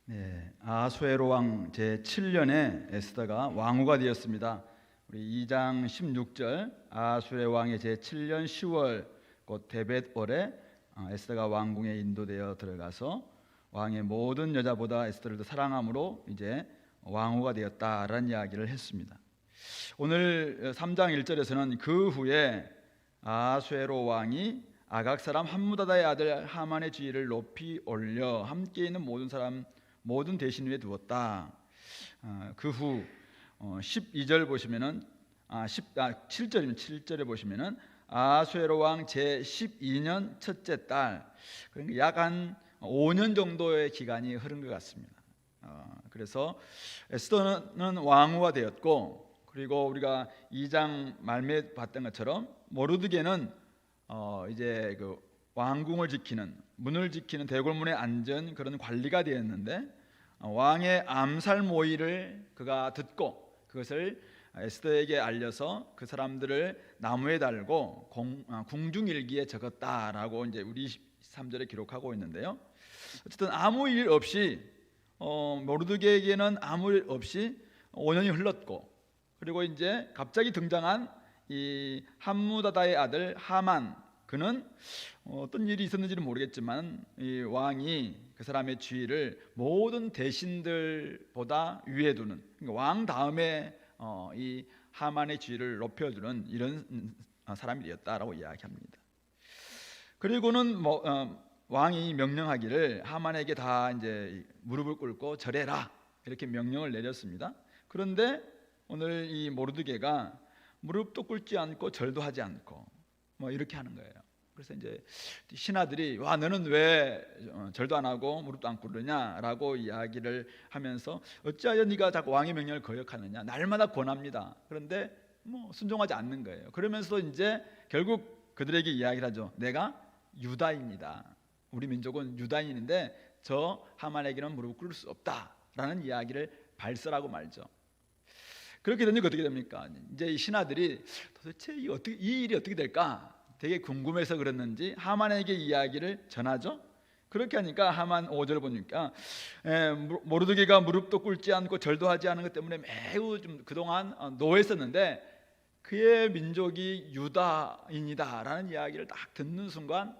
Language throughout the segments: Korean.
네, 아수에로 왕 제7년에 에스더가 왕후가 되었습니다. 우리 2장 16절 아수에로 왕의 제7년 10월 곧 데벳월에 에스더가 왕궁에 인도되어 들어가서 왕의 모든 여자보다 에스더를 더 사랑함으로 이제 왕후가 되었다라는 이야기를 했습니다. 오늘 3장 1절에서는 그 후에 아수에로 왕이 아각 사람 함무다다의 아들 하만의 지위를 높이 올려 함께 있는 모든 대신 위에 두었다. 그 후 12절 보시면은 7절에 보시면은 아수에로 왕 제 12년 첫째 달, 그러니까 약 한 5년 정도의 기간이 흐른 것 같습니다. 그래서 에스더는 왕후가 되었고, 그리고 우리가 2장 말미에 봤던 것처럼 모르드게는 이제 그 왕궁을 지키는, 문을 지키는 대궐문에 앉은 그런 관리가 되었는데, 왕의 암살 모의를 그가 듣고 그것을 에스더에게 알려서 그 사람들을 나무에 달고 궁중일기에 적었다라고 이제 우리 23절에 기록하고 있는데요. 어쨌든 아무 일 없이 모르드게에게는 아무 일 없이 5년이 흘렀고, 그리고 이제 갑자기 등장한 이 함무다다의 아들 하만, 그는 어떤 일이 있었는지는 모르겠지만 이 왕이 그 사람의 지위를 모든 대신들보다 위에 두는, 그러니까 왕 다음에 이 하만의 지위를 높여주는 이런 사람이 되었다라고 이야기합니다. 그리고는 왕이 명령하기를 하만에게 다 이제 무릎을 꿇고 절해라, 이렇게 명령을 내렸습니다. 그런데 오늘 이 모르드게가 무릎도 꿇지 않고 절도 하지 않고 이렇게 하는 거예요. 그래서 이제 신하들이 와, 너는 왜 절도 안 하고 무릎도 안 꿇느냐라고 이야기를 하면서 어찌하여 네가 자꾸 왕의 명령을 거역하느냐, 날마다 권합니다. 그런데 순종하지 않는 거예요. 그러면서 이제 결국 그들에게 이야기를 하죠. 내가 유다인이다, 우리 민족은 유다인인데 저 하만에게는 무릎을 꿇을 수 없다라는 이야기를 발설하고 말죠. 그렇게 되니까 어떻게 됩니까? 이제 이 신하들이 도대체 이 일이 어떻게 될까 되게 궁금해서 그랬는지 하만에게 이야기를 전하죠. 그렇게 하니까 하만 5절 보니까 모르드게가 무릎도 꿇지 않고 절도 하지 않은 것 때문에 매우 좀 그동안 노했었는데 그의 민족이 유다인이다라는 이야기를 딱 듣는 순간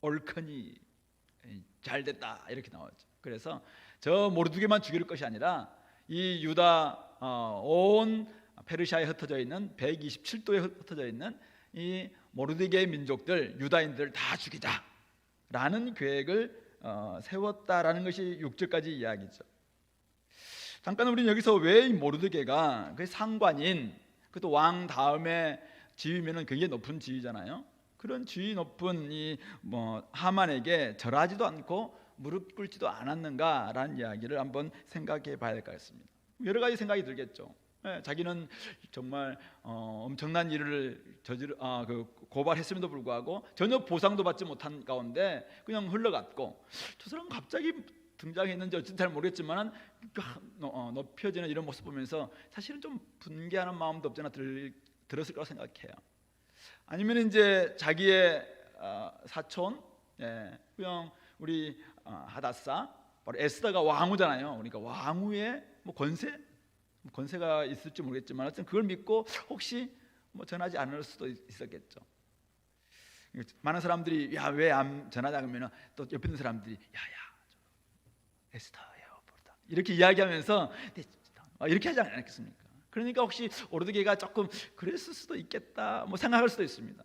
옳거니 잘됐다, 이렇게 나왔죠. 그래서 저 모르드게만 죽일 것이 아니라 이 유다 온 페르시아에 흩어져 있는 127도에 흩어져 있는 이 모르드게의 민족들, 유다인들을 다 죽이자라는 계획을 세웠다라는 것이 6절까지 이야기죠. 잠깐 우리는 여기서 왜 이 모르드게가 그 상관인, 그것도 왕 다음에 지위면은 굉장히 높은 지위잖아요. 그런 지위 높은 이 하만에게 절하지도 않고 무릎 꿇지도 않았는가라는 이야기를 한번 생각해 봐야 될 것 같습니다. 여러 가지 생각이 들겠죠. 자기는 정말 엄청난 일을 고발했음에도 불구하고 전혀 보상도 받지 못한 가운데 그냥 흘러갔고, 저 사람은 갑자기 등장했는지 어쨌든 잘 모르겠지만 높여지는 이런 모습 보면서 사실은 좀 분개하는 마음도 없지 않아 들었을 거라고 생각해요. 아니면 이제 자기의 사촌, 그냥 우리 하닷사, 바로 에스더가 왕후잖아요. 그러니까 왕후의 권세가 있을지 모르겠지만 어쨌든 그걸 믿고 혹시 전하지 않을 수도 있었겠죠. 많은 사람들이 야, 왜 안 전하자 그러면 또 옆에 있는 사람들이 야야 에스더예요 이렇게 이야기하면서 이렇게 하지 않겠습니까? 그러니까 혹시 모르드게가 조금 그랬을 수도 있겠다 생각할 수도 있습니다.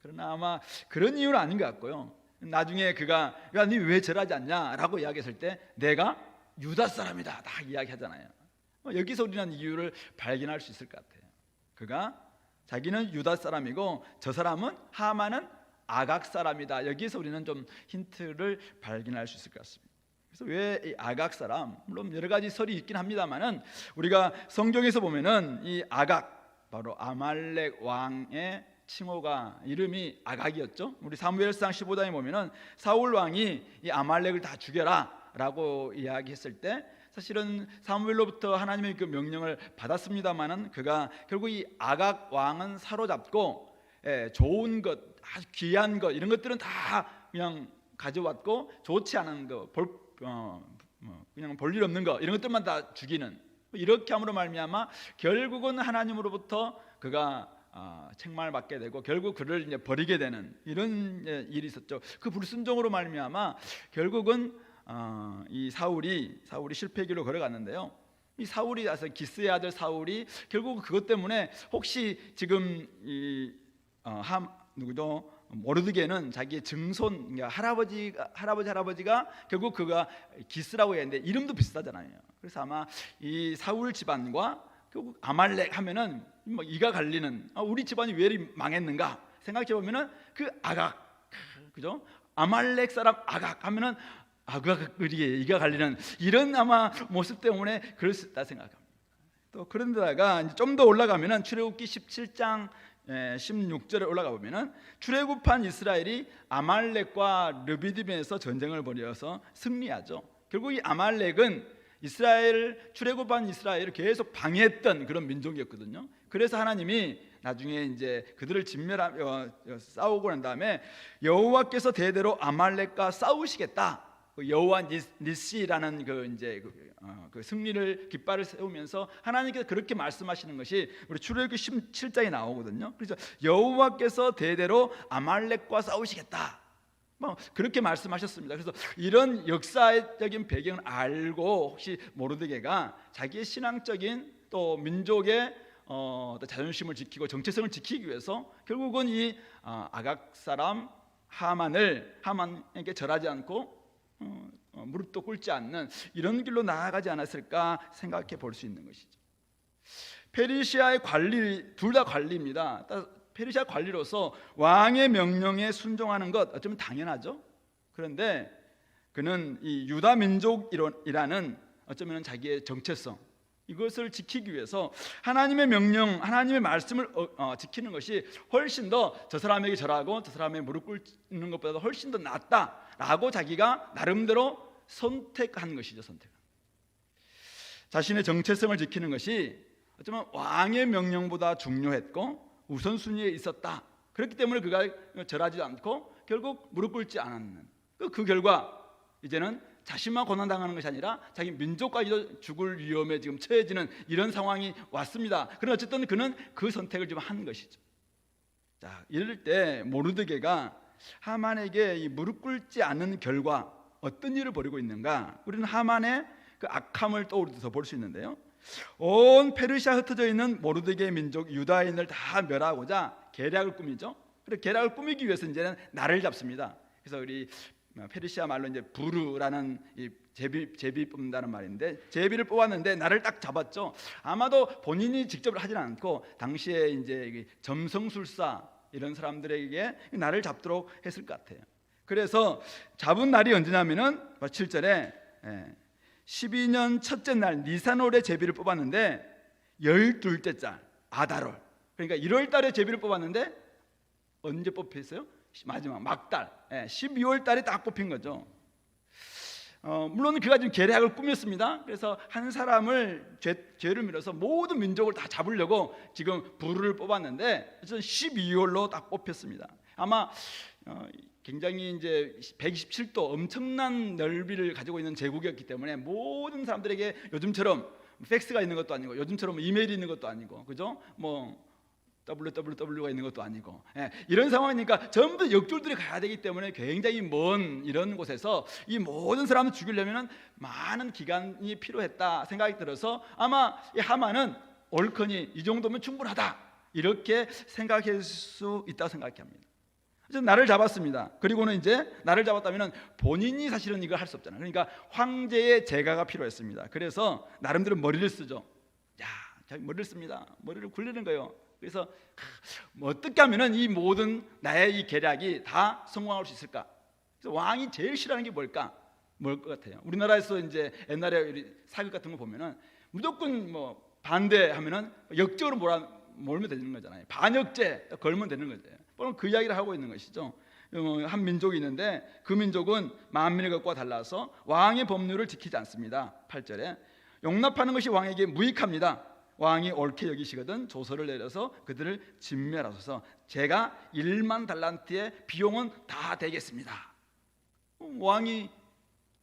그러나 아마 그런 이유는 아닌 것 같고요. 나중에 그가 야, 니 왜 절하지 않냐라고 이야기했을 때 내가 유다 사람이다 딱 이야기하잖아요. 여기서 우리는 이유를 발견할 수 있을 것 같아요. 그가 자기는 유다 사람이고 저 사람은 하만은 아각 사람이다. 여기서 우리는 좀 힌트를 발견할 수 있을 것 같습니다. 그래서 왜 이 아각 사람, 물론 여러 가지 설이 있긴 합니다만은 우리가 성경에서 보면은 이 아각, 바로 아말렉 왕의 칭호가 이름이 아각이었죠. 우리 사무엘상 15장에 보면은 사울 왕이 이 아말렉을 다 죽여라라고 이야기했을 때 사실은 사무엘로부터 하나님의 그 명령을 받았습니다만은 그가 결국 이 아각 왕은 사로잡고 좋은 것, 아주 귀한 것 이런 것들은 다 그냥 가져왔고 좋지 않은 것, 그냥 볼일 없는 거 이런 것들만 다 죽이는, 이렇게 함으로 말미암아 결국은 하나님으로부터 그가 책망을 받게 되고 결국 그를 이제 버리게 되는 이런 일이 있었죠. 그 불순종으로 말미암아 결국은 이 사울이 실패의 길로 걸어갔는데요. 이 사울이 기스의 아들 사울이 결국 그것 때문에 혹시 지금 누구도 모르드게는 자기의 증손, 그러니까 할아버지가 결국 그가 기스라고 했는데 이름도 비슷하잖아요. 그래서 아마 이 사울 집안과 결국 아말렉 하면은 뭐 이가 갈리는, 우리 집안이 왜 이리 망했는가 생각해 보면은 그 아각, 그죠? 아말렉 사람 아각 하면은 아각이 이가 갈리는 이런 아마 모습 때문에 그럴 수 있다 생각합니다. 또 그런데다가 좀 더 올라가면은 출애굽기 17장 16절에 올라가 보면은 출애굽한 이스라엘이 아말렉과 르비딤에서 전쟁을 벌여서 승리하죠. 결국 이 아말렉은 출애굽한 이스라엘을 계속 방해했던 그런 민족이었거든요. 그래서 하나님이 나중에 이제 그들을 싸우고 난 다음에 여호와께서 대대로 아말렉과 싸우시겠다. 여호와 니시라는 그 승리를 깃발을 세우면서 하나님께서 그렇게 말씀하시는 것이 우리 출애굽기 17장에 나오거든요. 그래서 여호와께서 대대로 아말렉과 싸우시겠다, 그렇게 말씀하셨습니다. 그래서 이런 역사적인 배경을 알고 혹시 모르드게가 자기의 신앙적인 또 민족의 자존심을 지키고 정체성을 지키기 위해서 결국은 이 아각 사람 하만에게 절하지 않고 무릎도 꿇지 않는 이런 길로 나아가지 않았을까 생각해 볼 수 있는 것이죠. 페르시아의 관리, 둘 다 관리입니다. 페르시아 관리로서 왕의 명령에 순종하는 것 어쩌면 당연하죠. 그런데 그는 이 유다 민족이라는 어쩌면 자기의 정체성, 이것을 지키기 위해서 하나님의 명령, 하나님의 말씀을 지키는 것이 훨씬 더 저 사람에게 절하고 저 사람의 무릎 꿇는 것보다 훨씬 더 낫다라고 자기가 나름대로 선택한 것이죠. 자신의 정체성을 지키는 것이 어쩌면 왕의 명령보다 중요했고 우선순위에 있었다. 그렇기 때문에 그가 절하지 않고 결국 무릎 꿇지 않았는 그 결과 이제는 자신만 고난당하는 것이 아니라 자기 민족까지도 죽을 위험에 지금 처해지는 이런 상황이 왔습니다. 그러나 어쨌든 그는 그 선택을 좀 한 것이죠. 자, 이럴 때 모르드게가 하만에게 이 무릎 꿇지 않는 결과 어떤 일을 벌이고 있는가? 우리는 하만의 그 악함을 떠올려서 볼 수 있는데요. 온 페르시아 흩어져 있는 모르드게 민족 유다인을 다 멸하고자 계략을 꾸미죠. 그래서 계략을 꾸미기 위해서 이제는 날을 잡습니다. 그래서 우리 페르시아 말로 이제 부르라는 이 제비 뽑는다는 말인데 제비를 뽑았는데 날을 딱 잡았죠. 아마도 본인이 직접 하지는 않고 당시에 이제 점성술사 이런 사람들에게 날을 잡도록 했을 것 같아요. 그래서 잡은 날이 언제냐면은 7절에 12년 첫째 날 니산월에 제비를 뽑았는데 12째 달 아달월, 그러니까 1월 달에 제비를 뽑았는데 언제 뽑혔어요? 마지막 막달 12월 달에 딱 뽑힌 거죠. 물론 그가 지금 계략을 꾸몄습니다. 그래서 한 사람을 죄를 밀어서 모든 민족을 다 잡으려고 지금 부르를 뽑았는데 12월로 딱 뽑혔습니다. 아마 굉장히 이제 127도 엄청난 넓이를 가지고 있는 제국이었기 때문에 모든 사람들에게 요즘처럼 팩스가 있는 것도 아니고 요즘처럼 이메일이 있는 것도 아니고, 그죠? 뭐 www가 있는 것도 아니고, 이런 상황이니까 전부 역줄들이 가야 되기 때문에 굉장히 먼 이런 곳에서 이 모든 사람을 죽이려면 많은 기간이 필요했다 생각이 들어서 아마 이 하만은 옳거니 이 정도면 충분하다 이렇게 생각할 수 있다고 생각합니다. 그래서 나를 잡았습니다. 그리고는 이제 나를 잡았다면 본인이 사실은 이걸 할 수 없잖아요. 그러니까 황제의 제가가 필요했습니다. 그래서 나름대로 머리를 쓰죠. 자기 머리를 씁니다. 머리를 굴리는 거예요. 그래서 어떻게 하면은 이 모든 나의 이 계략이 다 성공할 수 있을까? 그래서 왕이 제일 싫어하는 게 뭘 것 같아요? 우리나라에서 이제 옛날에 사극 같은 거 보면은 무조건 뭐 반대하면은 역적으로 몰면 되는 거잖아요. 반역죄 걸면 되는 거죠. 그럼 그 이야기를 하고 있는 것이죠. 한 민족이 있는데 그 민족은 만민의 것과 달라서 왕의 법률을 지키지 않습니다. 8절에 용납하는 것이 왕에게 무익합니다. 왕이 옳게 여기시거든 조서를 내려서 그들을 진멸하소서. 제가 1만 달란트의 비용은 다 되겠습니다. 왕이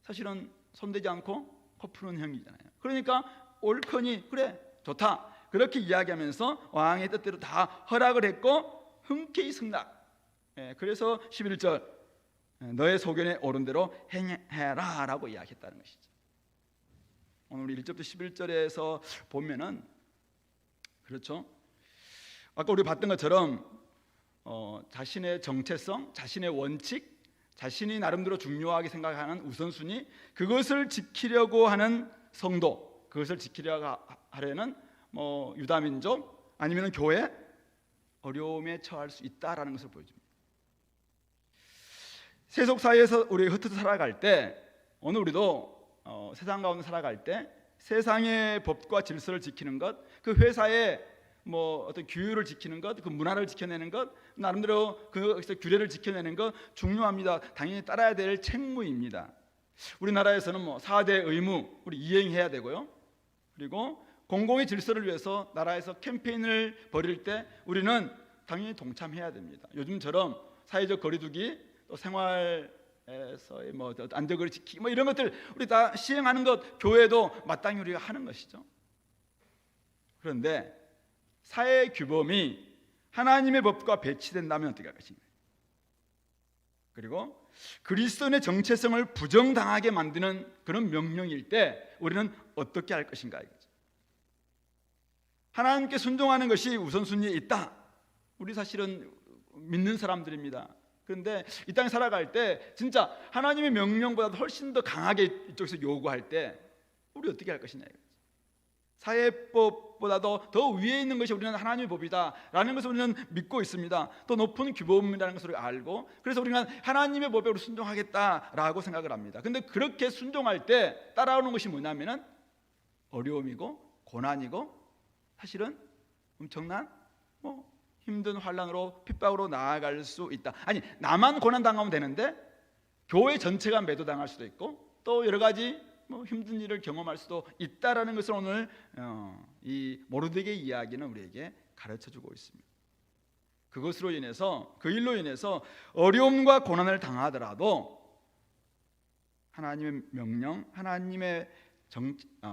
사실은 손대지 않고 코 푸는 형이잖아요. 그러니까 옳거니 그래 좋다 그렇게 이야기하면서 왕의 뜻대로 다 허락을 했고 흔쾌히 승낙. 그래서 11절 너의 소견에 옳은 대로 행해라 라고 이야기했다는 것이죠. 오늘 우리 1절부터 11절에서 보면은 그렇죠. 아까 우리 봤던 것처럼 자신의 정체성, 자신의 원칙, 자신이 나름대로 중요하게 생각하는 우선순위, 그것을 지키려고 하는 성도, 그것을 지키려고 하려는 유다민족 아니면 교회, 어려움에 처할 수 있다라는 것을 보여줍니다. 세속 사회에서 우리 흩어져 살아갈 때, 오늘 우리도 세상 가운데 살아갈 때 세상의 법과 질서를 지키는 것, 그 회사의 어떤 규율을 지키는 것, 그 문화를 지켜내는 것, 나름대로 그 규례를 지켜내는 것 중요합니다. 당연히 따라야 될 책무입니다. 우리나라에서는 4대 의무 우리 이행해야 되고요. 그리고 공공의 질서를 위해서 나라에서 캠페인을 벌일 때 우리는 당연히 동참해야 됩니다. 요즘처럼 사회적 거리두기, 또 생활에서의 안전거리 지키기 이런 것들 우리 다 시행하는 것 교회도 마땅히 우리가 하는 것이죠. 그런데 사회 규범이 하나님의 법과 배치된다면 어떻게 할 것인가? 그리고 그리스도인의 정체성을 부정당하게 만드는 그런 명령일 때 우리는 어떻게 할 것인가 이거죠. 하나님께 순종하는 것이 우선순위에 있다. 우리 사실은 믿는 사람들입니다. 그런데 이 땅에 살아갈 때 진짜 하나님의 명령보다 훨씬 더 강하게 이쪽에서 요구할 때 우리 어떻게 할 것이냐 이거죠. 사회법보다도 더 위에 있는 것이 우리는 하나님의 법이다라는 것을 우리는 믿고 있습니다. 또 높은 규범이라는 것을 알고, 그래서 우리는 하나님의 법에 우리 순종하겠다라고 생각을 합니다. 근데 그렇게 순종할 때 따라오는 것이 뭐냐면은 어려움이고 고난이고 사실은 엄청난 힘든 환난으로 핍박으로 나아갈 수 있다. 아니, 나만 고난 당하면 되는데 교회 전체가 매도당할 수도 있고 또 여러 가지 힘든 일을 경험할 수도 있다라는 것을 오늘 이 모르드게의 이야기는 우리에게 가르쳐주고 있습니다. 그것으로 인해서, 그 일로 인해서 어려움과 고난을 당하더라도 하나님의 명령, 하나님의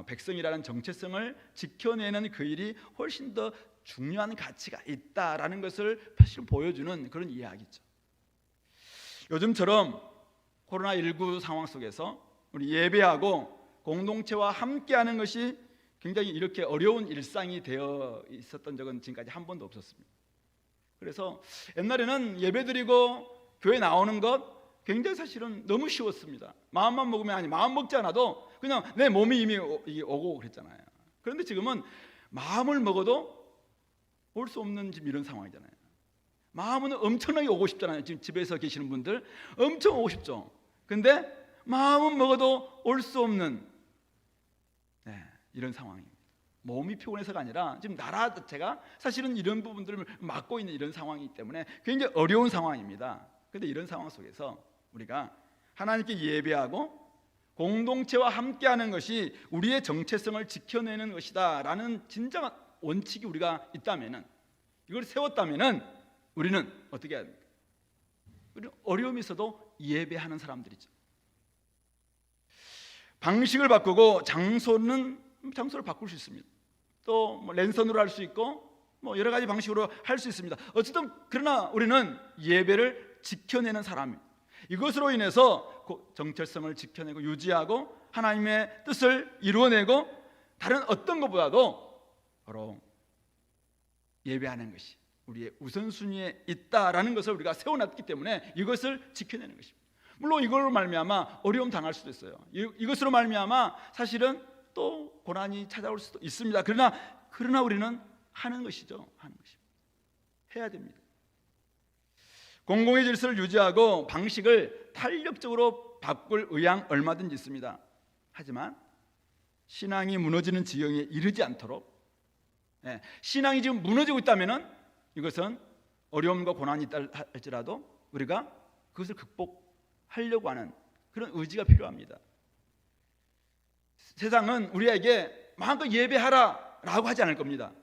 백성이라는 정체성을 지켜내는 그 일이 훨씬 더 중요한 가치가 있다라는 것을 사실 보여주는 그런 이야기죠. 요즘처럼 코로나19 상황 속에서 우리 예배하고 공동체와 함께하는 것이 굉장히 이렇게 어려운 일상이 되어 있었던 적은 지금까지 한 번도 없었습니다. 그래서 옛날에는 예배드리고 교회 나오는 것 굉장히 사실은 너무 쉬웠습니다. 마음만 먹으면, 아니 마음 먹지 않아도 그냥 내 몸이 이미 오고 그랬잖아요. 그런데 지금은 마음을 먹어도 올 수 없는 지금 이런 상황이잖아요. 마음은 엄청나게 오고 싶잖아요. 지금 집에서 계시는 분들 엄청 오고 싶죠. 근데 마음은 먹어도 올 수 없는 이런 상황입니다. 몸이 피곤해서가 아니라 지금 나라 자체가 사실은 이런 부분들을 막고 있는 이런 상황이기 때문에 굉장히 어려운 상황입니다. 그런데 이런 상황 속에서 우리가 하나님께 예배하고 공동체와 함께하는 것이 우리의 정체성을 지켜내는 것이다 라는 진정한 원칙이 우리가 있다면, 이걸 세웠다면 우리는 어떻게 해야 됩니까? 우리는 어려움이 있어도 예배하는 사람들이죠. 방식을 바꾸고 장소를 바꿀 수 있습니다. 또 랜선으로 할 수 있고 여러 가지 방식으로 할 수 있습니다. 어쨌든 그러나 우리는 예배를 지켜내는 사람입니다. 이것으로 인해서 정체성을 지켜내고 유지하고 하나님의 뜻을 이루어내고 다른 어떤 것보다도 바로 예배하는 것이 우리의 우선순위에 있다라는 것을 우리가 세워놨기 때문에 이것을 지켜내는 것입니다. 물론 이걸로 말미암아 어려움 당할 수도 있어요. 이것으로 말미암아 사실은 또 고난이 찾아올 수도 있습니다. 그러나 우리는 하는 것이죠. 하는 것입니다. 해야 됩니다. 공공의 질서를 유지하고 방식을 탄력적으로 바꿀 의향 얼마든지 있습니다. 하지만 신앙이 무너지는 지경에 이르지 않도록, 신앙이 지금 무너지고 있다면 이것은 어려움과 고난이 있다 할지라도 우리가 그것을 극복하려고 하는 그런 의지가 필요합니다. 세상은 우리에게 마음껏 예배하라 라고 하지 않을 겁니다.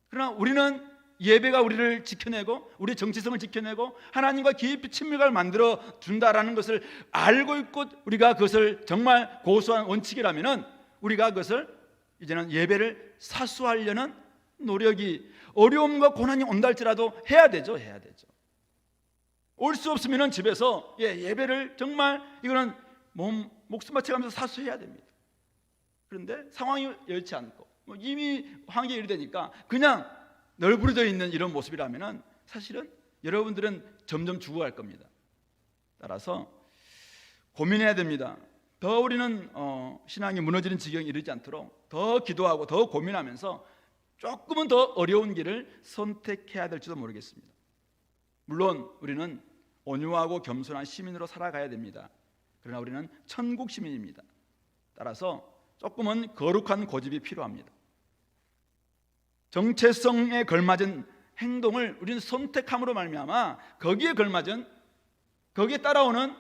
그러나 우리는 예배가 우리를 지켜내고 우리의 정체성을 지켜내고 하나님과 깊이 친밀감을 만들어 준다라는 것을 알고 있고 우리가 그것을 정말 고수한 원칙이라면 우리가 그것을 이제는 예배를 사수하려는 노력이 어려움과 고난이 온다 할지라도 해야 되죠. 올 수 없으면 집에서 예배를 정말 이거는 목숨 바쳐가면서 사수해야 됩니다. 그런데 상황이 여의치 않고 이미 환경이 이리 되니까 그냥 널브러져 있는 이런 모습이라면 사실은 여러분들은 점점 죽어갈 겁니다. 따라서 고민해야 됩니다. 더 우리는 신앙이 무너지는 지경에 이르지 않도록 더 기도하고 더 고민하면서 조금은 더 어려운 길을 선택해야 될지도 모르겠습니다. 물론 우리는 온유하고 겸손한 시민으로 살아가야 됩니다. 그러나 우리는 천국 시민입니다. 따라서 조금은 거룩한 고집이 필요합니다. 정체성에 걸맞은 행동을 우리는 선택함으로 말미암아 거기에 걸맞은 거기에 따라오는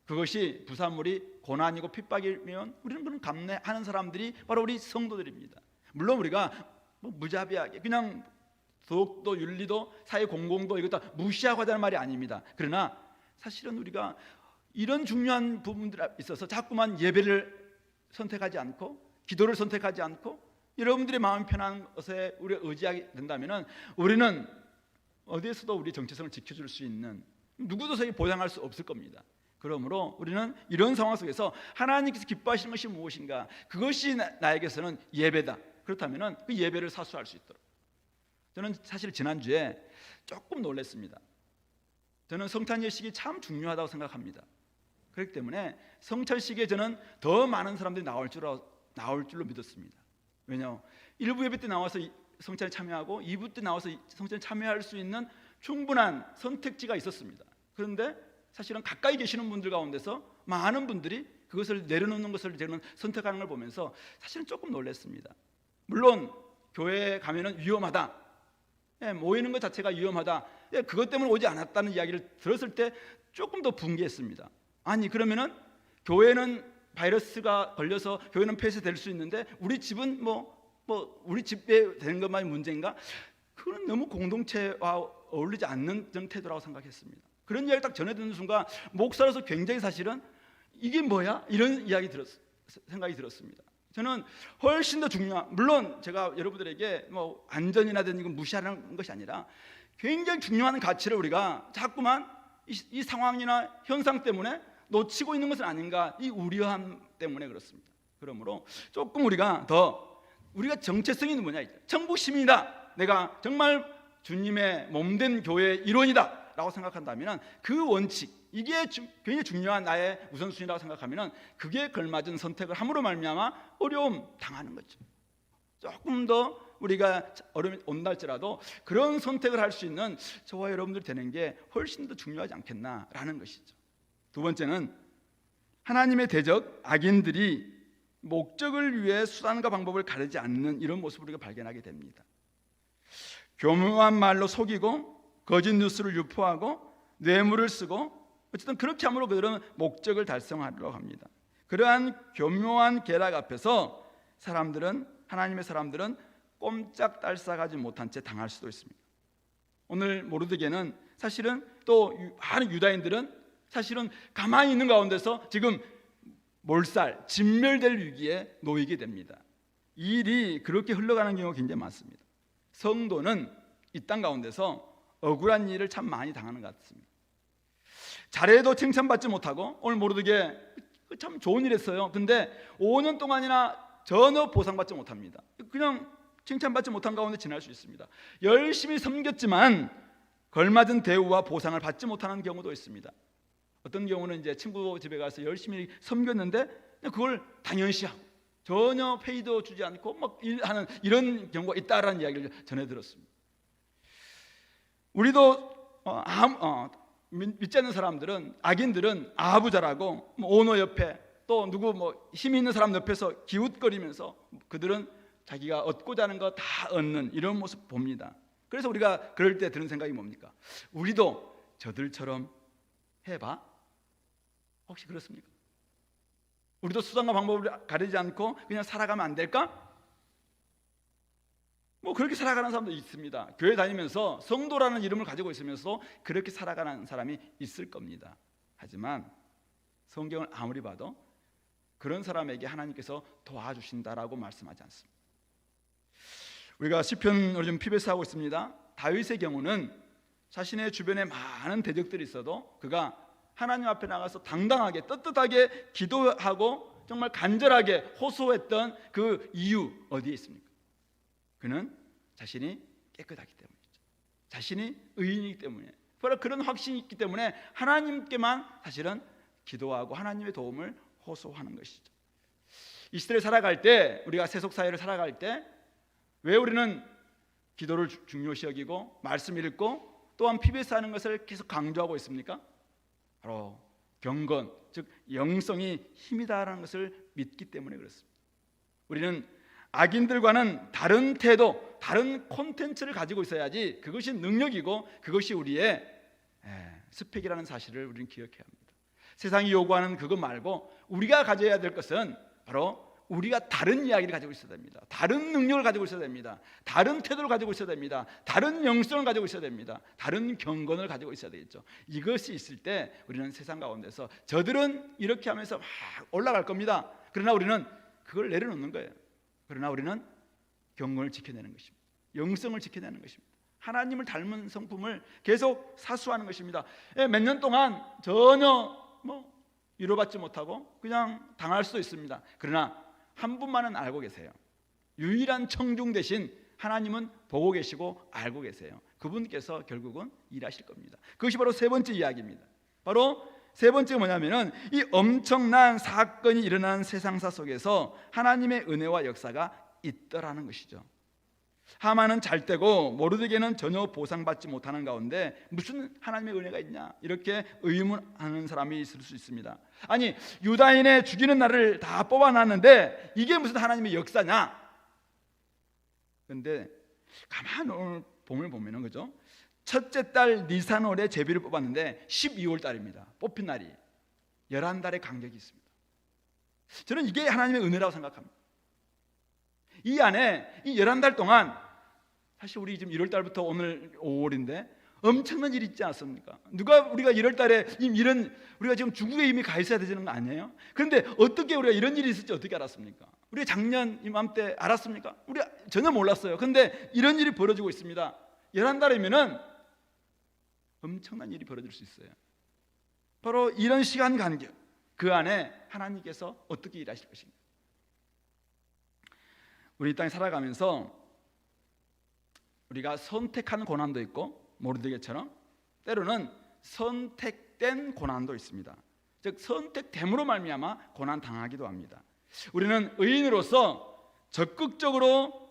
그것이 부산물이 고난이고 핍박이면 우리는 그런 감내하는 사람들이 바로 우리 성도들입니다. 물론 우리가 무자비하게 그냥 도덕도 윤리도 사회 공공도 이것 다 무시하고 하자는 말이 아닙니다. 그러나 사실은 우리가 이런 중요한 부분들에 있어서 자꾸만 예배를 선택하지 않고 기도를 선택하지 않고 여러분들의 마음이 편한 것에 우리가 의지하게 된다면 우리는 어디에서도 우리 정체성을 지켜줄 수 있는 누구도 저희 보장할 수 없을 겁니다. 그러므로 우리는 이런 상황 속에서 하나님께서 기뻐하시는 것이 무엇인가, 그것이 나에게서는 예배다. 그렇다면 그 예배를 사수할 수 있도록. 저는 사실 지난주에 조금 놀랐습니다. 저는 성찬예식이 참 중요하다고 생각합니다. 그렇기 때문에 성찬식에 저는 더 많은 사람들이 나올 줄로 믿었습니다. 왜냐하면 1부 예배 때 나와서 성찬에 참여하고 2부 때 나와서 성찬에 참여할 수 있는 충분한 선택지가 있었습니다. 그런데 사실은 가까이 계시는 분들 가운데서 많은 분들이 그것을 내려놓는 것을 저는 선택하는 걸 보면서 사실은 조금 놀랐습니다. 물론 교회에 가면은 위험하다, 모이는 것 자체가 위험하다, 그것 때문에 오지 않았다는 이야기를 들었을 때 조금 더 분개했습니다. 아니 그러면은 교회는 바이러스가 걸려서 교회는 폐쇄될 수 있는데 우리 집은 우리 집에 되는 것만이 문제인가? 그건 너무 공동체와 어울리지 않는 태도라고 생각했습니다. 그런 이야기 딱 전해 듣는 순간 목사로서 굉장히 사실은 이게 뭐야? 이런 생각이 들었습니다. 저는 훨씬 더 중요한, 물론 제가 여러분들에게 안전이라든지 이건 무시하는 것이 아니라 굉장히 중요한 가치를 우리가 자꾸만 이 상황이나 현상 때문에 놓치고 있는 것은 아닌가, 이 우려함 때문에 그렇습니다. 그러므로 조금 우리가 정체성이 있는 뭐냐, 천국 시민이다, 내가 정말 주님의 몸된 교회의 일원이다 라고 생각한다면 그 원칙, 이게 굉장히 중요한 나의 우선순위라고 생각하면 그게 걸맞은 선택을 함으로 말미암아 어려움 당하는 거죠. 조금 더 우리가 어려움이 온다 할지라도 그런 선택을 할 수 있는 저와 여러분들이 되는 게 훨씬 더 중요하지 않겠나라는 것이죠. 두 번째는 하나님의 대적 악인들이 목적을 위해 수단과 방법을 가리지 않는 이런 모습을 우리가 발견하게 됩니다. 교묘한 말로 속이고 거짓 뉴스를 유포하고 뇌물을 쓰고 어쨌든 그렇게 함으로 그들은 목적을 달성하려고 합니다. 그러한 교묘한 계략 앞에서 하나님의 사람들은 꼼짝달싹하지 못한 채 당할 수도 있습니다. 오늘 모르드게는 사실은 또 많은 유다인들은 사실은 가만히 있는 가운데서 지금 진멸될 위기에 놓이게 됩니다. 이 일이 그렇게 흘러가는 경우가 굉장히 많습니다. 성도는 이 땅 가운데서 억울한 일을 참 많이 당하는 것 같습니다. 잘해도 칭찬받지 못하고, 오늘 모르드게 참 좋은 일 했어요. 근데 5년 동안이나 전혀 보상받지 못합니다. 그냥 칭찬받지 못한 가운데 지날 수 있습니다. 열심히 섬겼지만 걸맞은 대우와 보상을 받지 못하는 경우도 있습니다. 어떤 경우는 이제 친구 집에 가서 열심히 섬겼는데 그걸 당연시하고 전혀 페이도 주지 않고 하는 이런 경우가 있다라는 이야기를 전해 들었습니다. 우리도 믿지 않는 사람들은, 악인들은 아부자라고 오너 옆에 또 누구 힘 있는 사람 옆에서 기웃거리면서 그들은 자기가 얻고자 하는 거 다 얻는 이런 모습 봅니다. 그래서 우리가 그럴 때 드는 생각이 뭡니까? 우리도 저들처럼 해봐? 혹시 그렇습니까? 우리도 수단과 방법을 가리지 않고 그냥 살아가면 안 될까? 뭐 그렇게 살아가는 사람도 있습니다. 교회 다니면서 성도라는 이름을 가지고 있으면서 그렇게 살아가는 사람이 있을 겁니다. 하지만 성경을 아무리 봐도 그런 사람에게 하나님께서 도와주신다라고 말씀하지 않습니다. 우리가 시편 요즘 PBS 하고 있습니다. 다윗의 경우는 자신의 주변에 많은 대적들이 있어도 그가 하나님 앞에 나가서 당당하게 떳떳하게 기도하고 정말 간절하게 호소했던 그 이유 어디에 있습니까? 그는 자신이 깨끗하기 때문이죠. 자신이 의인이기 때문에, 바로 그런 확신이 있기 때문에 하나님께만 사실은 기도하고 하나님의 도움을 호소하는 것이죠. 이 시대를 살아갈 때, 우리가 세속 사회를 살아갈 때 왜 우리는 기도를 중요시 여기고 말씀 읽고 또한 PBS 하는 것을 계속 강조하고 있습니까? 바로 경건, 즉 영성이 힘이다라는 것을 믿기 때문에 그렇습니다. 우리는 악인들과는 다른 태도, 다른 콘텐츠를 가지고 있어야지 그것이 능력이고 그것이 우리의 스펙이라는 사실을 우리는 기억해야 합니다. 세상이 요구하는 그것 말고 우리가 가져야 될 것은 바로 우리가 다른 이야기를 가지고 있어야 됩니다. 다른 능력을 가지고 있어야 됩니다. 다른 태도를 가지고 있어야 됩니다. 다른 영성을 가지고 있어야 됩니다. 다른 경건을 가지고 있어야 되겠죠. 이것이 있을 때 우리는 세상 가운데서 저들은 이렇게 하면서 막 올라갈 겁니다. 그러나 우리는 그걸 내려놓는 거예요. 그러나 우리는 경건을 지켜내는 것입니다. 영성을 지켜내는 것입니다. 하나님을 닮은 성품을 계속 사수하는 것입니다. 몇 년 동안 전혀 위로받지 못하고 그냥 당할 수도 있습니다. 그러나 한 분만은 알고 계세요. 유일한 청중 대신 하나님은 보고 계시고 알고 계세요. 그분께서 결국은 일하실 겁니다. 그것이 바로 세 번째 이야기입니다. 바로 세 번째가 뭐냐면은 이 엄청난 사건이 일어난 세상사 속에서 하나님의 은혜와 역사가 있더라는 것이죠. 하만은 잘되고 모르드게는 전혀 보상받지 못하는 가운데 무슨 하나님의 은혜가 있냐 이렇게 의문하는 사람이 있을 수 있습니다. 아니 유다인의 죽이는 날을 다 뽑아놨는데 이게 무슨 하나님의 역사냐? 그런데 가만 오늘 본문을 보면은 그죠? 첫째 달 니산월에 제비를 뽑았는데 12월 달입니다. 뽑힌 날이 11달의 간격이 있습니다. 저는 이게 하나님의 은혜라고 생각합니다. 이 안에 이 11달 동안 사실 우리 지금 1월 달부터 오늘 5월인데 엄청난 일이 있지 않습니까? 우리가 1월 달에 우리가 지금 중국에 이미 가 있어야 되는 거 아니에요? 그런데 어떻게 우리가 이런 일이 있을지 어떻게 알았습니까? 우리가 작년 이맘때 알았습니까? 우리가 전혀 몰랐어요. 그런데 이런 일이 벌어지고 있습니다. 11달이면은 엄청난 일이 벌어질 수 있어요. 바로 이런 시간 간격, 그 안에 하나님께서 어떻게 일하실 것인가? 우리 이 땅에 살아가면서 우리가 선택하는 고난도 있고 모르드게처럼 때로는 선택된 고난도 있습니다. 즉 선택됨으로 말미암아 고난 당하기도 합니다. 우리는 의인으로서 적극적으로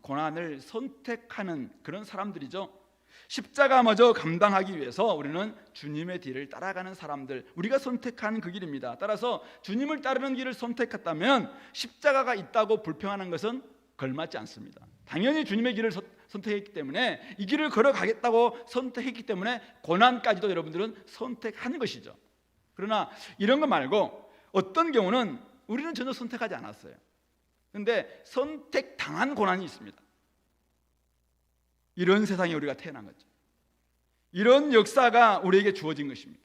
고난을 선택하는 그런 사람들이죠. 십자가마저 감당하기 위해서 우리는 주님의 뒤를 따라가는 사람들, 우리가 선택한 그 길입니다. 따라서 주님을 따르는 길을 선택했다면 십자가가 있다고 불평하는 것은 걸맞지 않습니다. 당연히 주님의 길을 선택했기 때문에 이 길을 걸어가겠다고 선택했기 때문에 고난까지도 여러분들은 선택하는 것이죠. 그러나 이런 거 말고 어떤 경우는 우리는 전혀 선택하지 않았어요. 그런데 선택당한 고난이 있습니다. 이런 세상에 우리가 태어난 거죠. 이런 역사가 우리에게 주어진 것입니다.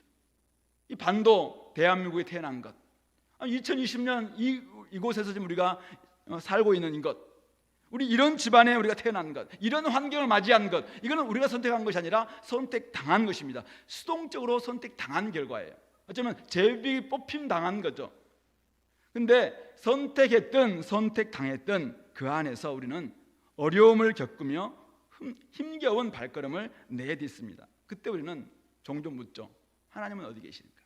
이 반도 대한민국에 태어난 것, 2020년 이곳에서 지금 우리가 살고 있는 것, 우리 이런 집안에 우리가 태어난 것, 이런 환경을 맞이한 것, 이거는 우리가 선택한 것이 아니라 선택당한 것입니다. 수동적으로 선택당한 결과예요. 어쩌면 제비 뽑힘 당한 거죠. 근데 선택했든 선택당했든 그 안에서 우리는 어려움을 겪으며 힘겨운 발걸음을 내딛습니다. 그때 우리는 종종 묻죠. 하나님은 어디 계십니까?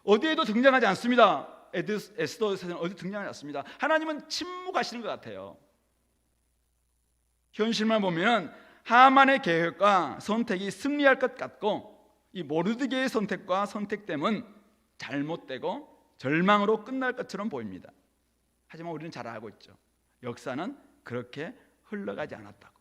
어디에도 등장하지 않습니다. 에스더서는 어디 등장하지 않습니다. 하나님은 침묵하시는 것 같아요. 현실만 보면 하만의 계획과 선택이 승리할 것 같고 이 모르드게의 선택과 선택됨은 잘못되고 절망으로 끝날 것처럼 보입니다. 하지만 우리는 잘 알고 있죠. 역사는 그렇게 흘러가지 않았다고.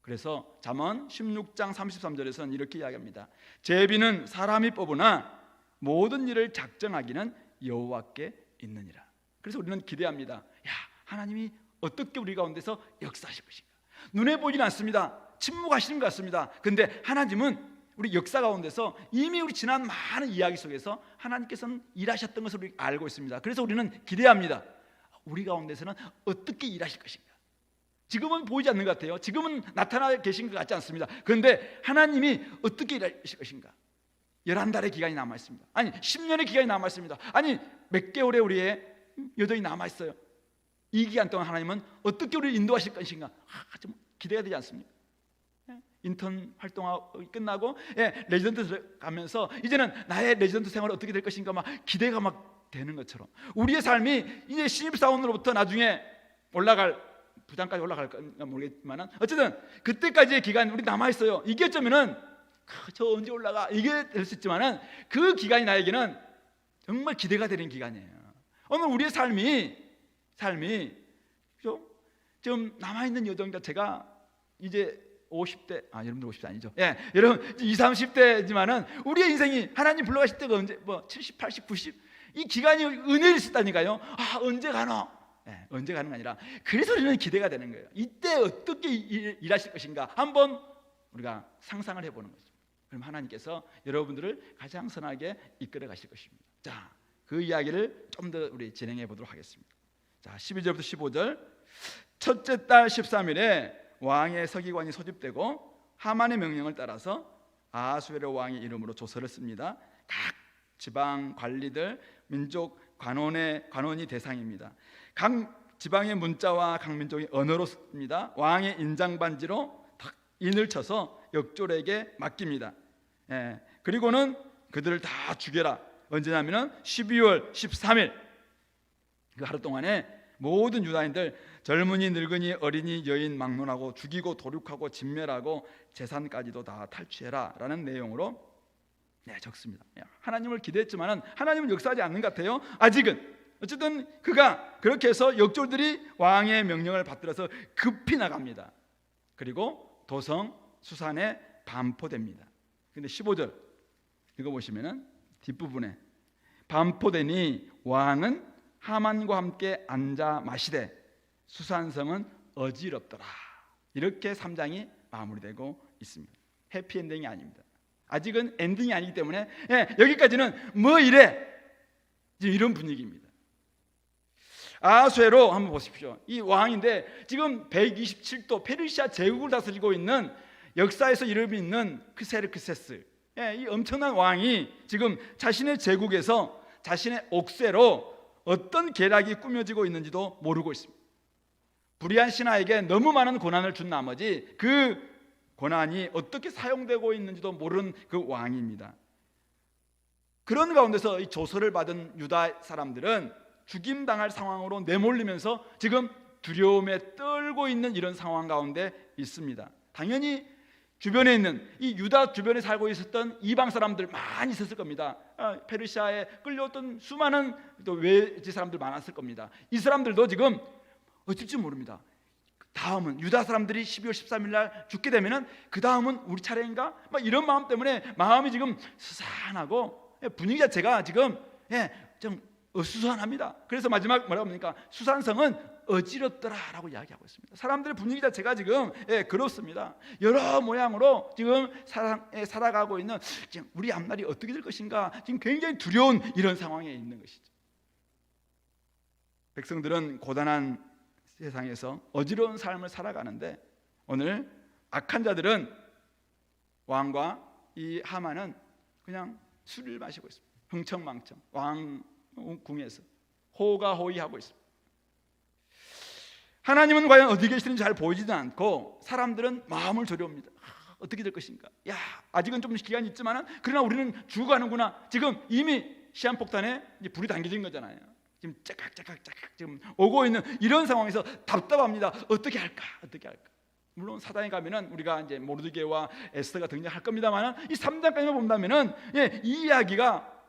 그래서 잠언 16장 33절에서는 이렇게 이야기합니다. 제비는 사람이 뽑으나 모든 일을 작정하기는 여호와께 있느니라. 그래서 우리는 기대합니다. 야, 하나님이 어떻게 우리 가운데서 역사하실 것인가. 눈에 보이진 않습니다. 침묵하시는 것 같습니다. 그런데 하나님은 우리 역사 가운데서 이미 우리 지난 많은 이야기 속에서 하나님께서는 일하셨던 것을 우리 알고 있습니다. 그래서 우리는 기대합니다. 우리 가운데서는 어떻게 일하실 것인가. 지금은 보이지 않는 것 같아요. 지금은 나타나 계신 것 같지 않습니다. 그런데 하나님이 어떻게 일하실 것인가. 11달의 기간이 남아 있습니다. 아니 10년의 기간이 남아 있습니다. 아니 몇 개월의 우리의 여정이 남아 있어요. 이 기간 동안 하나님은 어떻게 우리를 인도하실 것인가. 좀 기대가 되지 않습니까? 인턴 활동이 끝나고 레지던트 가면서 이제는 나의 레지던트 생활이 어떻게 될 것인가 막 기대가 막 되는 것처럼 우리의 삶이 이제 신입사원으로부터 나중에 올라갈 부장까지 올라갈까 모르겠지만 어쨌든 그때까지의 기간 우리 남아있어요. 이게 어쩌면은 저 언제 올라가 이게 될 수 있지만은 그 기간이 나에게는 정말 기대가 되는 기간이에요. 오늘 우리의 삶이 좀 남아있는 여정 자체가 이제 50대 여러분들 50대 아니죠? 여러분 20, 30대지만은 우리의 인생이 하나님 불러가실 때가 언제 70, 80, 90 이 기간이 은혜일 수 있다니까요. 언제 가노? 언제 가는 게 아니라 그래서 우리는 기대가 되는 거예요. 이때 어떻게 일하실 것인가 한번 우리가 상상을 해보는 거죠. 그럼 하나님께서 여러분들을 가장 선하게 이끌어 가실 것입니다. 자, 그 이야기를 좀 더 우리 진행해 보도록 하겠습니다. 자, 12절부터 15절. 첫째 달 13일에 왕의 서기관이 소집되고 하만의 명령을 따라서 아하수에로 왕의 이름으로 조서를 씁니다. 각 지방 관리들, 민족 관원이 대상입니다. 각 지방의 문자와 각 민족의 언어로 씁니다. 왕의 인장 반지로 인을 쳐서 역졸에게 맡깁니다. 그리고는 그들을 다 죽여라. 언제냐면은 12월 13일 그 하루 동안에 모든 유다인들 젊은이 늙은이 어린이 여인 막론하고 죽이고 도륙하고 진멸하고 재산까지도 다 탈취해라 라는 내용으로 적습니다. 하나님을 기대했지만 하나님은 역사하지 않는 것 같아요. 아직은. 어쨌든 그가 그렇게 해서 역졸들이 왕의 명령을 받들어서 급히 나갑니다. 그리고 도성 수산에 반포됩니다. 근데 15절 읽어보시면은 뒷부분에 반포되니 왕은 하만과 함께 앉아 마시되 수산성은 어지럽더라. 이렇게 3장이 마무리되고 있습니다. 해피엔딩이 아닙니다. 아직은 엔딩이 아니기 때문에 여기까지는 뭐 이래 지금 이런 분위기입니다. 아하수에로 한번 보십시오. 이 왕인데 지금 127도 페르시아 제국을 다스리고 있는 역사에서 이름이 있는 크세르크세스 이 엄청난 왕이 지금 자신의 제국에서 자신의 옥새로 어떤 계략이 꾸며지고 있는지도 모르고 있습니다. 불의한 신하에게 너무 많은 고난을 준 나머지 그 고난이 어떻게 사용되고 있는지도 모르는 그 왕입니다. 그런 가운데서 이 조서를 받은 유다 사람들은 죽임당할 상황으로 내몰리면서 지금 두려움에 떨고 있는 이런 상황 가운데 있습니다. 당연히 주변에 있는 이 유다 주변에 살고 있었던 이방 사람들 많이 있었을 겁니다. 페르시아에 끌려왔던 수많은 또 외지 사람들 많았을 겁니다. 이 사람들도 지금 어쩔지 모릅니다. 다음은 유다 사람들이 12월 13일 날 죽게 되면은 그 다음은 우리 차례인가? 막 이런 마음 때문에 마음이 지금 스산하고 분위기 자체가 지금 좀 어수선합니다. 그래서 마지막 뭐라고 합니까? 수산성은 어지럽더라라고 이야기하고 있습니다. 사람들의 분위기 자체가 지금 그렇습니다. 여러 모양으로 지금 살아가고 있는 지금 우리 앞날이 어떻게 될 것인가 지금 굉장히 두려운 이런 상황에 있는 것이죠. 백성들은 고단한 세상에서 어지러운 삶을 살아가는데 오늘 악한 자들은 왕과 이 하만은 그냥 술을 마시고 있습니다. 흥청망청 왕궁에서 호가호위하고 있습니다. 하나님은 과연 어디 계시는지 잘 보이지도 않고 사람들은 마음을 졸여옵니다. 어떻게 될 것인가? 아직은 좀 기간이 있지만 그러나 우리는 죽어가는구나. 지금 이미 시한폭탄에 불이 당겨진 거잖아요. 지금 짝깍 지금 오고 있는 이런 상황에서 답답합니다. 어떻게 할까? 물론 사단에 가면은 우리가 이제 모르드게와 에스더가 등장할 겁니다만 이 3장까지만 본다면은 이 이야기가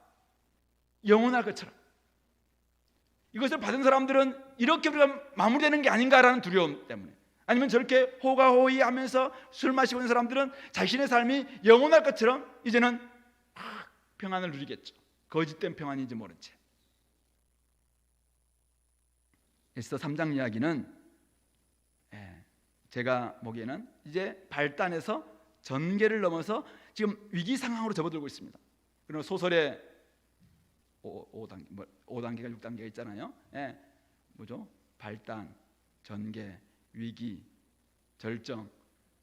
영원할 것처럼 이것을 받은 사람들은 이렇게 우리가 마무리되는 게 아닌가라는 두려움 때문에 아니면 저렇게 호가호위하면서 술 마시고 있는 사람들은 자신의 삶이 영원할 것처럼 이제는 평안을 누리겠죠. 거짓된 평안인지 모른 채. 에스더 3장 이야기는 제가 보기에는 이제 발단에서 전개를 넘어서 지금 위기 상황으로 접어들고 있습니다. 그리고 소설에 5단계가 6단계가 있잖아요. 예, 뭐죠? 발단, 전개, 위기, 절정,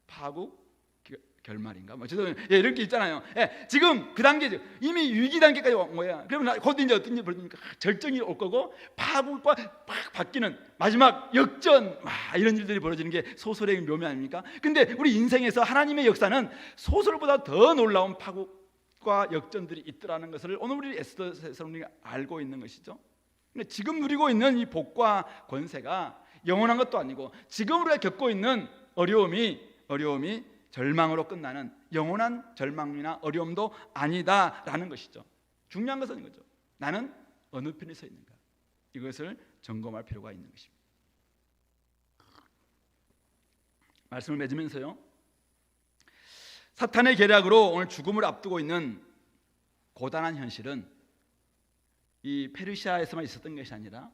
파국, 결말인가? 뭐 저도 이런 게 있잖아요. 예, 지금 그 단계죠. 이미 위기 단계까지 온 거야. 그러면 곧 이제 어떤 일이 벌어집니까? 절정이 올 거고 파국과 막 바뀌는 마지막 역전, 이런 일들이 벌어지는 게 소설의 묘미 아닙니까? 근데 우리 인생에서 하나님의 역사는 소설보다 더 놀라운 파국과 역전들이 있더라는 것을 오늘 우리 에스더에서 우리가 알고 있는 것이죠. 근데 지금 누리고 있는 이 복과 권세가 영원한 것도 아니고 지금 우리가 겪고 있는 어려움이 절망으로 끝나는 영원한 절망이나 어려움도 아니다라는 것이죠. 중요한 것은 이거죠. 나는 어느 편에 서 있는가? 이것을 점검할 필요가 있는 것입니다. 말씀을 맺으면서요, 사탄의 계략으로 오늘 죽음을 앞두고 있는 고단한 현실은 이 페르시아에서만 있었던 것이 아니라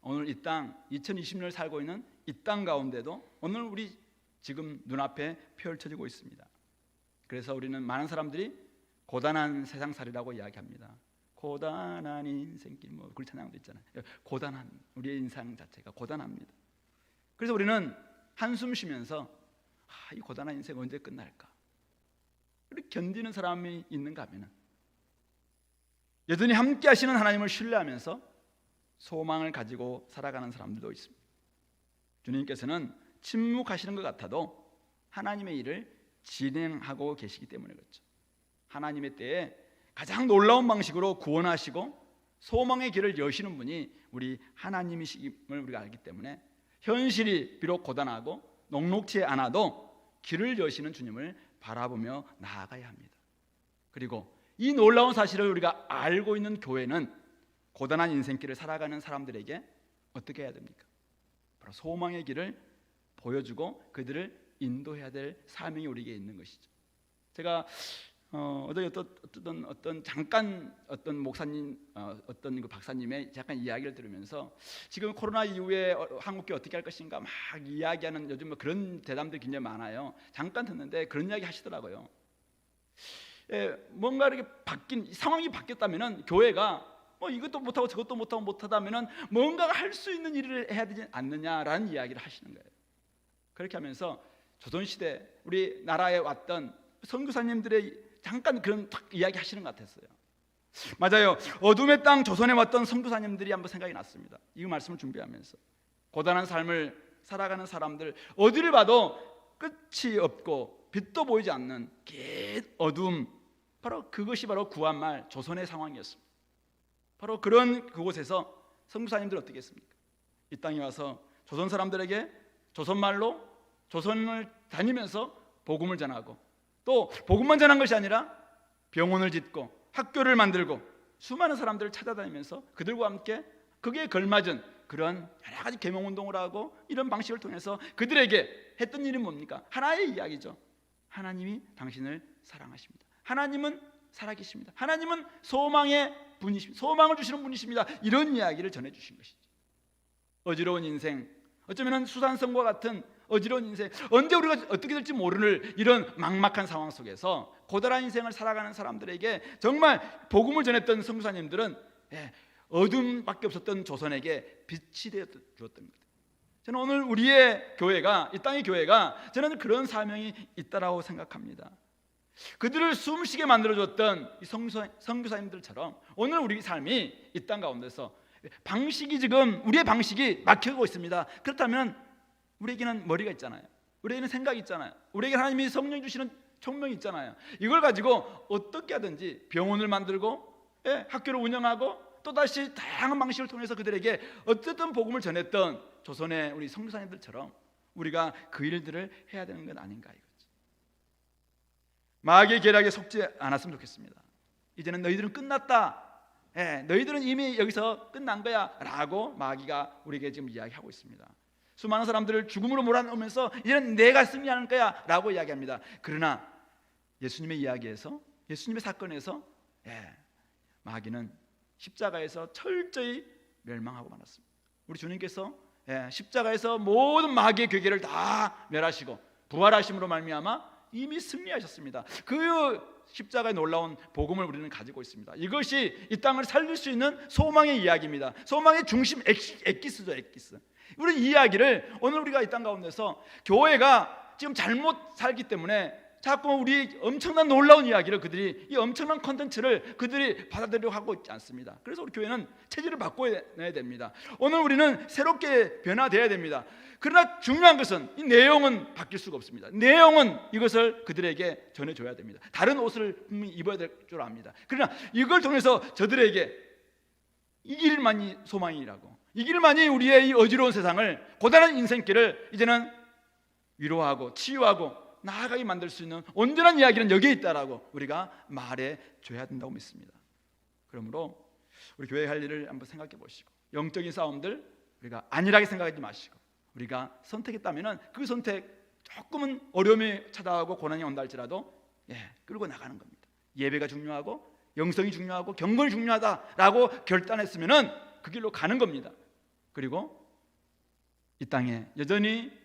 오늘 이 땅 2020년을 살고 있는 이 땅 가운데도 오늘 우리 지금 눈앞에 펼쳐지고 있습니다. 그래서 우리는 많은 사람들이 고단한 세상살이라고 이야기합니다. 고단한 인생길, 뭐 그 찬양도 있잖아요. 고단한 우리의 인생 자체가 고단합니다. 그래서 우리는 한숨 쉬면서 이 고단한 인생 언제 끝날까? 이렇게 견디는 사람이 있는가 하면은 여전히 함께 하시는 하나님을 신뢰하면서 소망을 가지고 살아가는 사람들도 있습니다. 주님께서는 침묵하시는 것 같아도 하나님의 일을 진행하고 계시기 때문에 그렇죠. 하나님의 때에 가장 놀라운 방식으로 구원하시고 소망의 길을 여시는 분이 우리 하나님이심을 우리가 알기 때문에 현실이 비록 고단하고 녹록지 않아도 길을 여시는 주님을 바라보며 나아가야 합니다. 그리고 이 놀라운 사실을 우리가 알고 있는 교회는 고단한 인생길을 살아가는 사람들에게 어떻게 해야 됩니까? 바로 소망의 길을 보여주고 그들을 인도해야 될 사명이 우리에게 있는 것이죠. 제가 어제 어떤 목사님, 어떤 그 박사님의 잠깐 이야기를 들으면서 지금 코로나 이후에 한국이 어떻게 할 것인가 막 이야기하는 요즘 뭐 그런 대담들이 굉장히 많아요. 잠깐 듣는데 그런 이야기 하시더라고요. 뭔가 이렇게 상황이 바뀌었다면은 교회가 뭐 이것도 못하고 저것도 못하다면은 뭔가 할 수 있는 일을 해야 되지 않느냐라는 이야기를 하시는 거예요. 그렇게 하면서 조선시대 우리 나라에 왔던 선교사님들의 잠깐 그런 이야기 하시는 것 같았어요. 맞아요. 어둠의 땅 조선에 왔던 선교사님들이 한번 생각이 났습니다. 이 말씀을 준비하면서 고단한 삶을 살아가는 사람들, 어디를 봐도 끝이 없고 빛도 보이지 않는 긴 어둠, 바로 그것이 바로 구한말 조선의 상황이었습니다. 바로 그런 그곳에서 선교사님들 어떻게 했습니까? 이 땅에 와서 조선 사람들에게 조선말로 조선을 다니면서 복음을 전하고, 또 복음만 전한 것이 아니라 병원을 짓고 학교를 만들고 수많은 사람들을 찾아다니면서 그들과 함께 그게 걸맞은 그런 여러 가지 계명운동을 하고 이런 방식을 통해서 그들에게 했던 일이 뭡니까? 하나의 이야기죠. 하나님이 당신을 사랑하십니다. 하나님은 살아계십니다. 하나님은 소망의 분이십니다. 소망을 주시는 분이십니다. 이런 이야기를 전해주신 것이죠. 어지러운 인생, 어쩌면 수산성과 같은 어지러운 인생, 언제 우리가 어떻게 될지 모르는 이런 막막한 상황 속에서 고단한 인생을 살아가는 사람들에게 정말 복음을 전했던 선교사님들은 어둠밖에 없었던 조선에게 빛이 되어 주었던 거예요. 저는 오늘 우리의 교회가, 이 땅의 교회가 저는 그런 사명이 있다라고 생각합니다. 그들을 숨쉬게 만들어줬던 이 선교사님들처럼 오늘 우리 삶이 이 땅 가운데서 방식이 지금 우리의 방식이 막히고 있습니다. 그렇다면 우리에게는 머리가 있잖아요. 우리에게는 생각이 있잖아요. 우리에게 하나님이 성령 주시는 총명이 있잖아요. 이걸 가지고 어떻게 하든지 병원을 만들고 학교를 운영하고 또다시 다양한 방식을 통해서 그들에게 어쨌든 복음을 전했던 조선의 우리 선교사님들처럼 우리가 그 일들을 해야 되는 건 아닌가 이거죠. 마귀의 계략에 속지 않았으면 좋겠습니다. 이제는 너희들은 끝났다. 너희들은 이미 여기서 끝난 거야 라고 마귀가 우리에게 지금 이야기하고 있습니다. 수많은 사람들을 죽음으로 몰아넣으면서 이제는 내가 승리하는 거야 라고 이야기합니다. 그러나 예수님의 이야기에서, 예수님의 사건에서 마귀는 십자가에서 철저히 멸망하고 말았습니다. 우리 주님께서 십자가에서 모든 마귀의 괴계를 다 멸하시고 부활하심으로 말미암아 이미 승리하셨습니다. 그 십자가의 놀라운 복음을 우리는 가지고 있습니다. 이것이 이 땅을 살릴 수 있는 소망의 이야기입니다. 소망의 중심 엑기스죠, 엑기스. 우리 이야기를 오늘 우리가 이 땅 가운데서 교회가 지금 잘못 살기 때문에 자꾸 우리 엄청난 놀라운 이야기를 그들이 이 엄청난 컨텐츠를 그들이 받아들이려고 하고 있지 않습니다. 그래서 우리 교회는 체질을 바꿔야 됩니다. 오늘 우리는 새롭게 변화되어야 됩니다. 그러나 중요한 것은 이 내용은 바뀔 수가 없습니다. 내용은 이것을 그들에게 전해줘야 됩니다. 다른 옷을 입어야 될 줄 압니다. 그러나 이걸 통해서 저들에게 이 길만이 소망이라고, 이 길만이 우리의 이 어지러운 세상을, 고단한 인생길을 이제는 위로하고 치유하고 나아가게 만들 수 있는 온전한 이야기는 여기에 있다라고 우리가 말해 줘야 된다고 믿습니다. 그러므로 우리 교회 할 일을 한번 생각해 보시고, 영적인 싸움들 우리가 안일하게 생각하지 마시고, 우리가 선택했다면 그 선택 조금은 어려움이 찾아오고 고난이 온다 할지라도 끌고 나가는 겁니다. 예배가 중요하고 영성이 중요하고 경건이 중요하다라고 결단했으면 그 길로 가는 겁니다. 그리고 이 땅에 여전히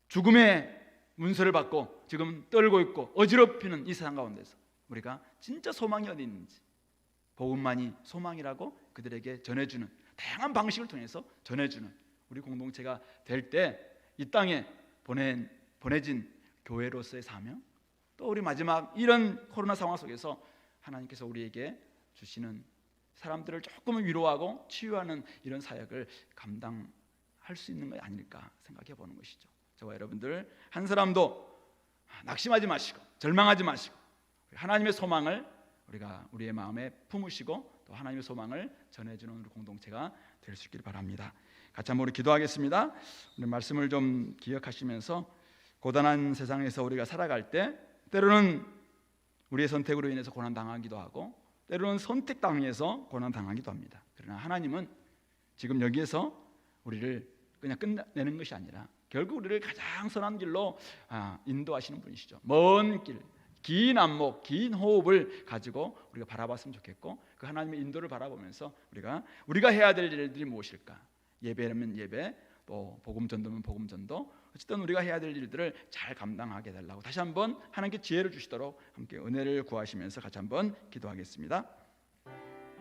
죽음의 문서를 받고 지금 떨고 있고 어지럽히는 이 세상 가운데서 우리가 진짜 소망이 어디 있는지, 복음만이 소망이라고 그들에게 전해주는, 다양한 방식을 통해서 전해주는 우리 공동체가 될 때 이 땅에 보내진 교회로서의 사명, 또 우리 마지막 이런 코로나 상황 속에서 하나님께서 우리에게 주시는 사람들을 조금은 위로하고 치유하는 이런 사역을 감당할 수 있는 거 아닐까 생각해 보는 것이죠. 저와 여러분들 한 사람도 낙심하지 마시고 절망하지 마시고 하나님의 소망을 우리가 우리의 마음에 품으시고 또 하나님의 소망을 전해주는 우리 공동체가 될 수 있기를 바랍니다. 같이 한번 우리 기도하겠습니다. 오늘 말씀을 좀 기억하시면서 고단한 세상에서 우리가 살아갈 때 때로는 우리의 선택으로 인해서 고난당하기도 하고 때로는 선택당해서 고난당하기도 합니다. 그러나 하나님은 지금 여기에서 우리를 그냥 끝내는 것이 아니라 결국 우리를 가장 선한 길로 인도하시는 분이시죠. 먼 길, 긴 안목, 긴 호흡을 가지고 우리가 바라봤으면 좋겠고, 그 하나님의 인도를 바라보면서 우리가 해야 될 일들이 무엇일까? 예배라면 예배, 또 복음 전도면 복음 전도, 어쨌든 우리가 해야 될 일들을 잘 감당하게 해달라고 다시 한번 하나님께 지혜를 주시도록 함께 은혜를 구하시면서 같이 한번 기도하겠습니다.